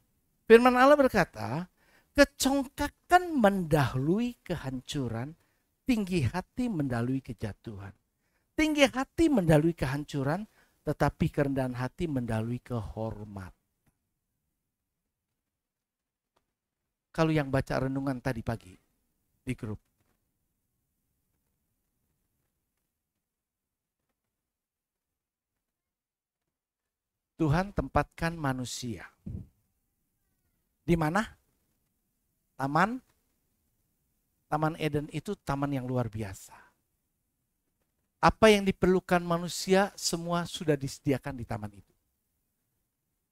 Firman Allah berkata, kecongkakan mendahului kehancuran, tinggi hati mendahului kejatuhan. Tinggi hati mendahului kehancuran, tetapi kerendahan hati mendahului kehormatan. Kalau yang baca renungan tadi pagi di grup. Tuhan tempatkan manusia. Di mana? Taman Eden itu taman yang luar biasa. Apa yang diperlukan manusia semua sudah disediakan di taman itu.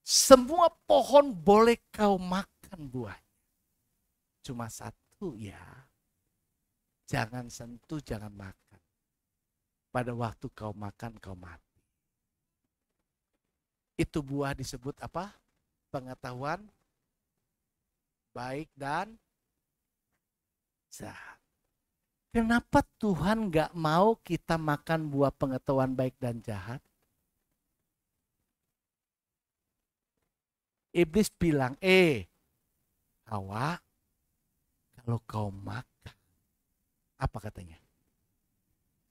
Semua pohon boleh kau makan buahnya. Cuma satu ya, jangan sentuh, jangan makan. Pada waktu kau makan, kau mati. Itu buah disebut apa? Pengetahuan baik dan jahat. Kenapa Tuhan gak mau kita makan buah pengetahuan baik dan jahat? Iblis bilang, Hawa, kalau kau makan, apa katanya?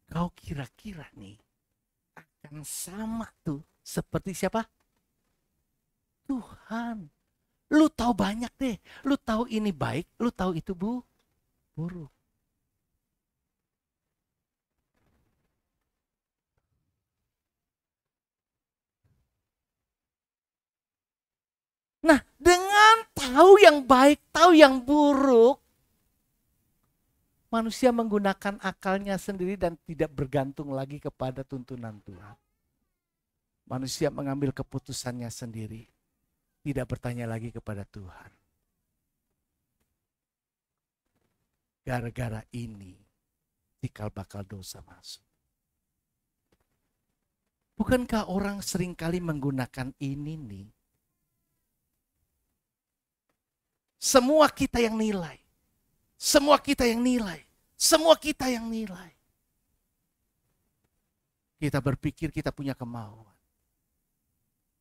Kau kira-kira nih akan sama tuh seperti siapa? Tuhan. Lu tahu banyak deh. Lu tahu ini baik, lu tahu itu buruk. Nah, dengan tahu yang baik, tahu yang buruk, manusia menggunakan akalnya sendiri dan tidak bergantung lagi kepada tuntunan Tuhan. Manusia mengambil keputusannya sendiri, tidak bertanya lagi kepada Tuhan. Gara-gara ini, cikal bakal dosa masuk. Bukankah orang seringkali menggunakan ini nih? Semua kita yang nilai. Semua kita yang nilai. Semua kita yang nilai. Kita berpikir kita punya kemauan.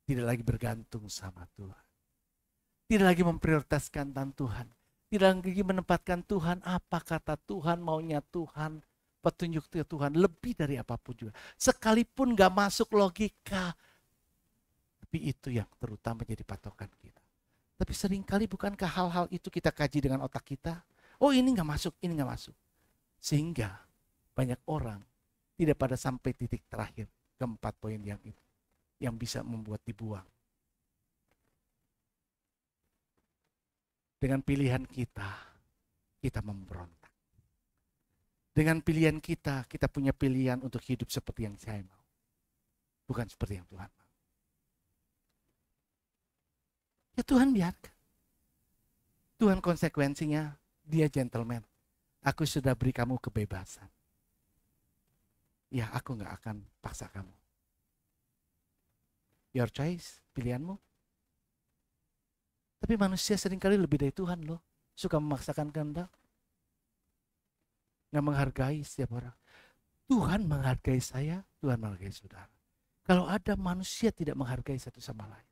Tidak lagi bergantung sama Tuhan. Tidak lagi memprioritaskan tentang Tuhan. Tidak lagi menempatkan Tuhan, apa kata Tuhan, maunya Tuhan, petunjuk Tuhan, lebih dari apapun juga. Sekalipun gak masuk logika. Tapi itu yang terutama jadi patokan kita. Tapi seringkali bukankah hal-hal itu kita kaji dengan otak kita? Oh ini gak masuk, ini gak masuk. Sehingga banyak orang tidak pada sampai titik terakhir, keempat poin yang itu, yang bisa membuat dibuang. Dengan pilihan kita memberontak. Dengan pilihan kita punya pilihan untuk hidup seperti yang saya mau. Bukan seperti yang Tuhan mau. Ya Tuhan biarkan. Tuhan konsekuensinya, dia gentleman. Aku sudah beri kamu kebebasan. Ya aku gak akan paksa kamu. Your choice, pilihanmu. Tapi manusia seringkali lebih dari Tuhan loh. Suka memaksakan kehendak. Gak menghargai setiap orang. Tuhan menghargai saya, Tuhan menghargai saudara. Kalau ada manusia tidak menghargai satu sama lain,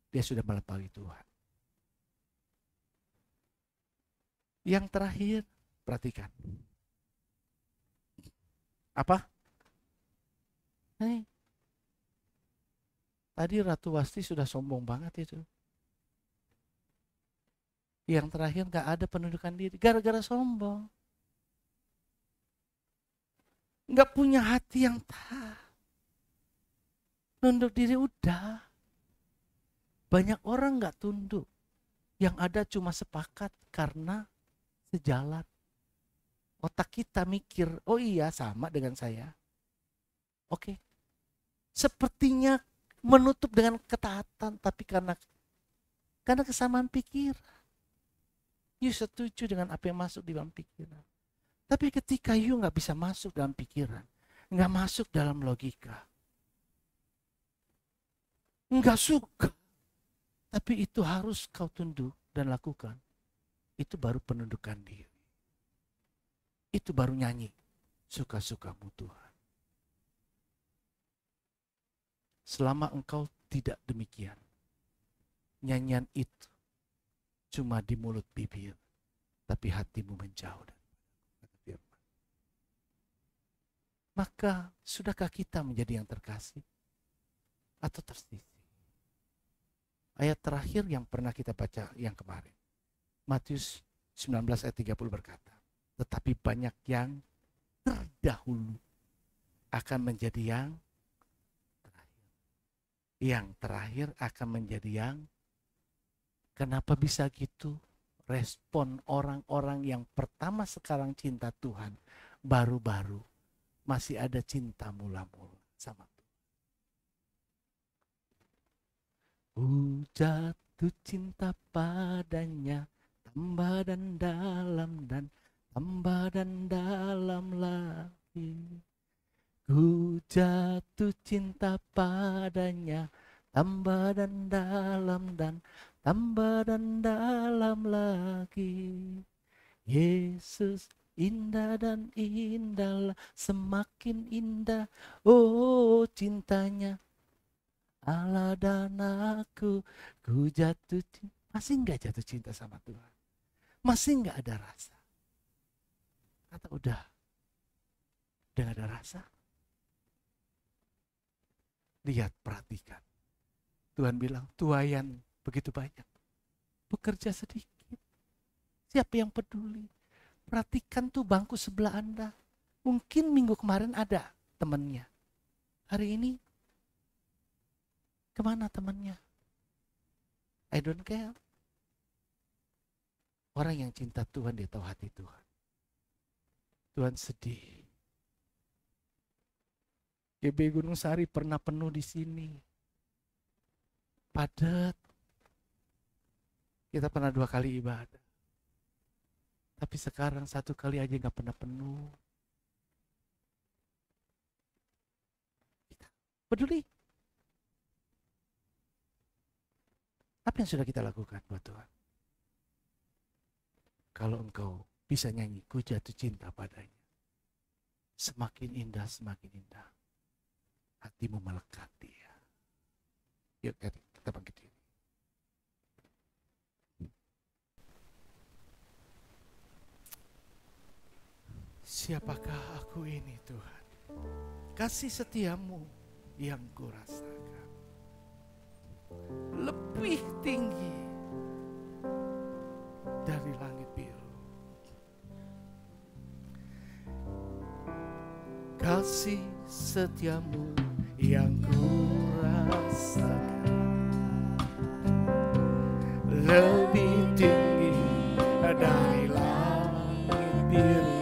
dia sudah melampaui Tuhan. Yang terakhir, perhatikan. Apa? Tadi Ratu Wasti sudah sombong banget itu. Yang terakhir gak ada penundukan diri, gara-gara sombong. Gak punya hati yang taat. Nunduk diri udah. Banyak orang gak tunduk. Yang ada cuma sepakat karena sejalan. Otak kita mikir, oh iya sama dengan saya. Oke. Sepertinya menutup dengan ketaatan, tapi karena kesamaan pikiran. You setuju dengan apa yang masuk di dalam pikiran. Tapi ketika you gak bisa masuk dalam pikiran, gak masuk dalam logika, gak suka, tapi itu harus kau tunduk dan lakukan. Itu baru penundukan diri. Itu baru nyanyi, suka-sukamu Tuhan. Selama engkau tidak demikian, nyanyian itu cuma di mulut bibir, tapi hatimu menjauh dari firman. Maka sudahkah kita menjadi yang terkasih atau tersisih? Ayat terakhir yang pernah kita baca yang kemarin, Matius 19 ayat 30 berkata, tetapi banyak yang terdahulu akan menjadi yang terakhir. Yang terakhir akan menjadi yang. Kenapa bisa gitu? Respon orang-orang yang pertama sekarang cinta Tuhan, baru-baru masih ada cinta mula-mula sama Tuhan. Jatuh cinta padanya, tambah dan tambah dan dalam lagi. Ku jatuh cinta padanya, tambah dan tambah dan dalam lagi. Yesus indah dan indahlah, semakin indah, oh cintanya Allah dan aku. Ku jatuh cinta. Masih gak jatuh cinta sama Tuhan? Masih gak ada rasa? Atau udah gak ada rasa? Lihat, perhatikan. Tuhan bilang, tuaian begitu banyak, bekerja sedikit. Siapa yang peduli? Perhatikan tuh bangku sebelah Anda. Mungkin minggu kemarin ada temannya. Hari ini kemana temannya? I don't care. Orang yang cinta Tuhan, dia tahu hati Tuhan. Tuhan sedih. GB Gunung Sari pernah penuh di sini. Padat. Kita pernah 2 kali ibadah. Tapi sekarang 1 kali aja gak pernah penuh. Kita peduli. Apa yang sudah kita lakukan buat Tuhan? Kalau engkau bisa nyanyi, ku jatuh cinta padanya. Semakin indah, semakin indah. Hatimu melekat dia. Yuk kita bangkit diri. Siapakah aku ini Tuhan? Kasih setiamu yang kurasakan lebih tinggi dari langit biru. kasih setiamu yang ku rasakan lebih tinggi dari langit biru.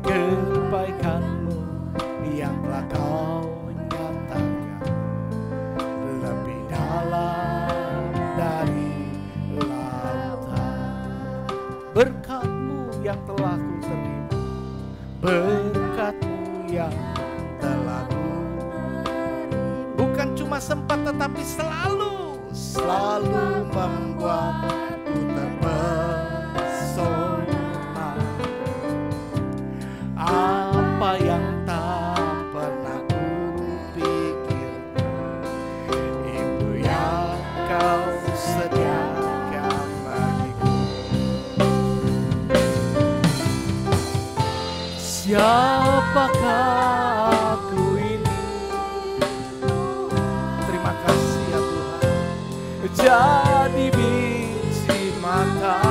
Kebaikanmu yang telah kau nyatakan lebih dalam dari lautan. Berkat-Mu yang telah ku terima, berkat-Mu yang telah ku terima, bukan cuma sempat tetapi selalu membuatku terpesona. Apa yang tak pernah ku pikirkan, itu yang kau sediakan bagiku. Siapakah aku ini? Terima kasih ya Tuhan, jadi biji mata.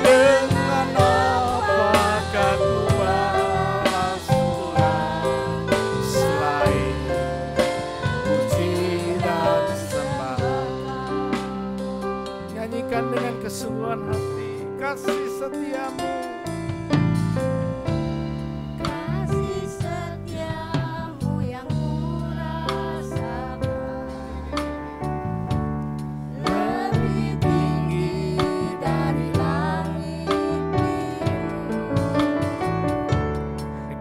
Dengan apakah ku balas Tuhan selain puji dan sembah. Nyanyikan dengan kesungguhan hati, kasih setiamu. Kasih setiamu yang ku rasakan lebih tinggi dari langit biru.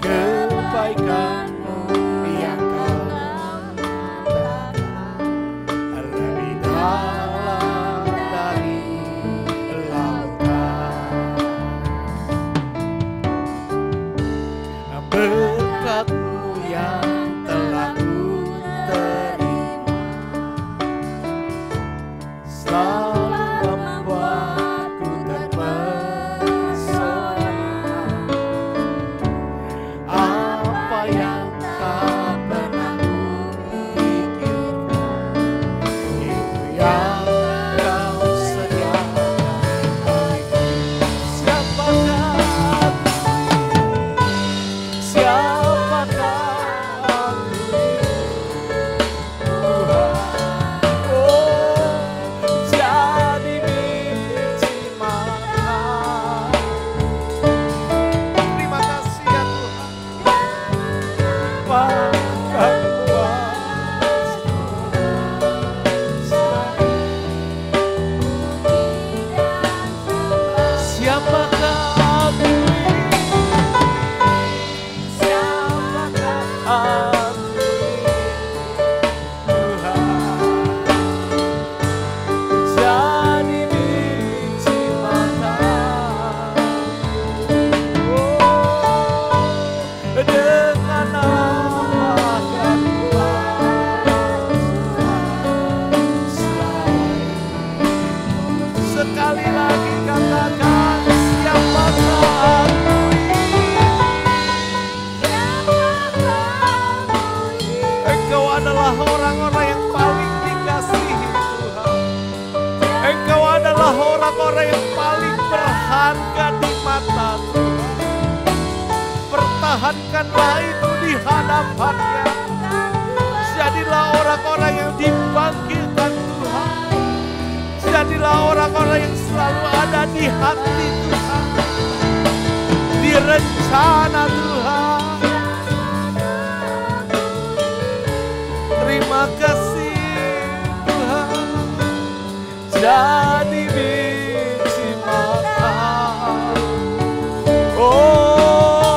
Kebaikanmu yang kau nyatakan lebih dalam dari lautan. Berkat-Mu yang telah ku terima selalu membuatku terpesona. Apa yang tak pernah ku pikirkan, itu yang kau sediakan bagiku. Siapakah aku Tuhan? Oh, jadi biji mata. Terima kasih ya Tuhan. Bahkan siapakah aku ini? Siapakah aku ini? Tuhan, jadi biji mata. Oh, dengan apakah ku balas selain. Sekali lagi katakan, siapakah aku ini? Engkau adalah orang-orang yang paling dikasihi Tuhan. Engkau adalah orang-orang yang paling berharga di mata Tuhan. Pertahankanlah itu di hadapannya. Jadilah orang-orang yang dipanggilkan Tuhan. Jadilah orang-orang yang selalu ada di hati Tuhan, di rencana Tuhan. Terima kasih Tuhan, jadi biji mata. Oh,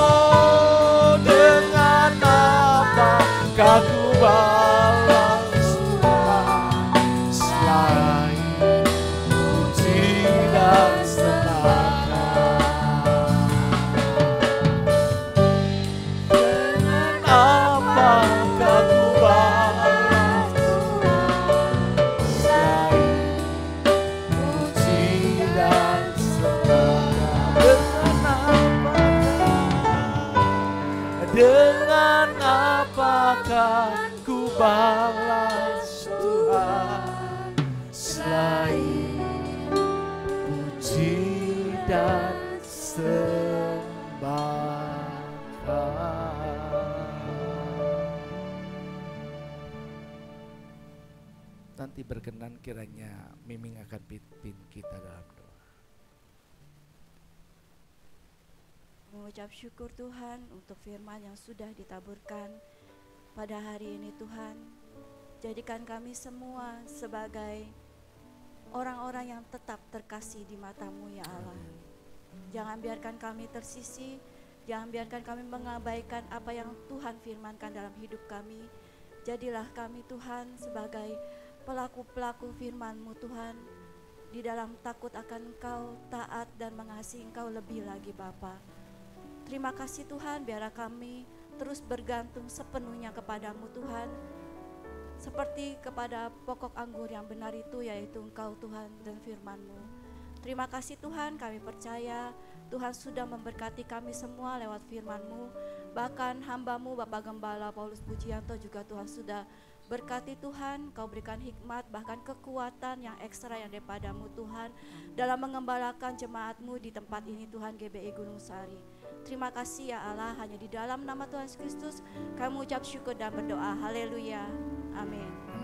dengan apakah ku balas Tuhan selain puji dan sembah. Dengan apakah ku balas selain puji dan sembah. Dengan apakah ku balas Tuhan selain puji Nanti berkenan kiranya Miming akan pimpin kita dalam doa. Mengucap syukur Tuhan untuk firman yang sudah ditaburkan pada hari ini Tuhan. Jadikan kami semua sebagai orang-orang yang tetap terkasih di mata-Mu ya Allah. Jangan biarkan kami tersisih, jangan biarkan kami mengabaikan apa yang Tuhan firmankan dalam hidup kami. Jadilah kami Tuhan sebagai pelaku-pelaku firman-Mu Tuhan, di dalam takut akan Engkau, taat dan mengasihi Engkau lebih lagi Bapa. Terima kasih Tuhan, biarlah kami terus bergantung sepenuhnya kepadamu Tuhan, seperti kepada pokok anggur yang benar itu, yaitu Engkau Tuhan dan firman-Mu. Terima kasih Tuhan, kami percaya Tuhan sudah memberkati kami semua lewat firman-Mu. Bahkan hamba-Mu Bapak Gembala Paulus Pujianto juga Tuhan sudah berkati Tuhan. Kau berikan hikmat bahkan kekuatan yang ekstra yang daripada-Mu Tuhan dalam mengembalakan jemaat-Mu di tempat ini Tuhan, GBI Gunung Sari. Terima kasih ya Allah, hanya di dalam nama Tuhan Yesus Kristus kami ucap syukur dan berdoa. Haleluya. Amin.